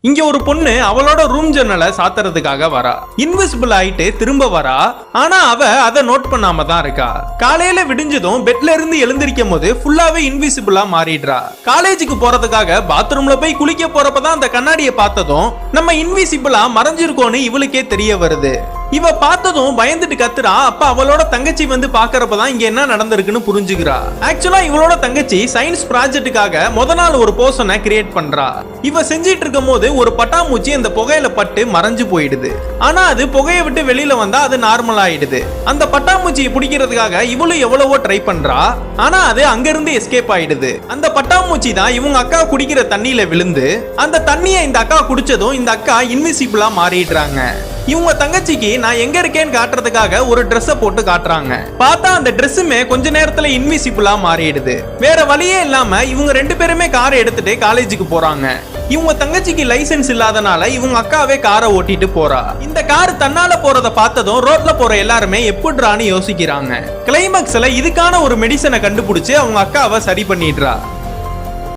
இங்க ஒரு பொண்ணு அவளோட ரூம் ஜன்னலை சாத்துறதுக்காக வரா. இன்விசிபிள் ஆயிட்டு திரும்ப வரா. ஆனா அவ அதை நோட் பண்ணாம தான் இருக்கா. காலையில விடிஞ்சதும் பெட்ல இருந்து எழுந்திருக்கும் போது ஃபுல்லாவே இன்விசிபிளா மாறிடுறா. காலேஜுக்கு போறதுக்காக பாத்ரூம்ல போய் குளிக்க போறப்பதான் அந்த கண்ணாடியை பார்த்ததும் நம்ம இன்விசிபிளா மறைஞ்சிருக்கோன்னு இவளுக்கே தெரிய வருது. இவ பார்த்ததும் பயந்துட்டு கத்துறா. அப்ப அவளோட தங்கச்சி வந்து பாக்குறப்பதான் இங்க என்ன நடந்திருக்குன்னு புரிஞ்சுக்கிறா. ஆக்சுவலா இவளோட தங்கச்சி சயின்ஸ் ப்ராஜெக்டுக்காக முத நாள் ஒரு போர்ஷனை கிரியேட் பண்றா. இவ செஞ்சிட்டு இருக்கும் போது ஒரு பட்டாம்பூச்சி அந்த புகையில பட்டு மறைஞ்சு போயிடுது. ஆனா அது புகையை விட்டு வெளியில வந்தா அது நார்மல் ஆயிடுது. அந்த பட்டாம்பூச்சியை பிடிக்கிறதுக்காக இவளும் எவ்வளவோ ட்ரை பண்றா. ஆனா அது அங்க இருந்து எஸ்கேப் ஆயிடுது. அந்த பட்டாம்பூச்சி தான் இவங்க அக்கா குடிக்கிற தண்ணியில விழுந்து அந்த தண்ணியை இந்த அக்கா குடிச்சதும் இந்த அக்கா இன்விசிபிளா மாறிடுறாங்க. இவங்க தங்கச்சிக்கு நான் எங்க இருக்கேன்னு காட்டுறதுக்காக ஒரு ட்ரெஸ்ஸை போட்டு காட்டுறாங்க. பார்த்தா அந்த ட்ரெஸ்ஸுமே கொஞ்ச நேரத்துல இன்விசிபிளா மாறிடுது. வேற வழியே இல்லாம இவங்க ரெண்டு பேருமே காரை எடுத்துட்டு காலேஜுக்கு போறாங்க. இவங்க தங்கச்சிக்கு லைசென்ஸ் இல்லாதனால இவங்க அக்காவே காரை ஓட்டிட்டு போறா. இந்த கார் தன்னால போறத பார்த்ததும் ரோட்ல போற எல்லாருமே எப்படிறான்னு யோசிக்கிறாங்க. கிளைமாக்ஸ்ல இதுக்கான ஒரு மெடிசனை கண்டுபிடிச்சு அவங்க அக்காவை சரி பண்ணிடுறா.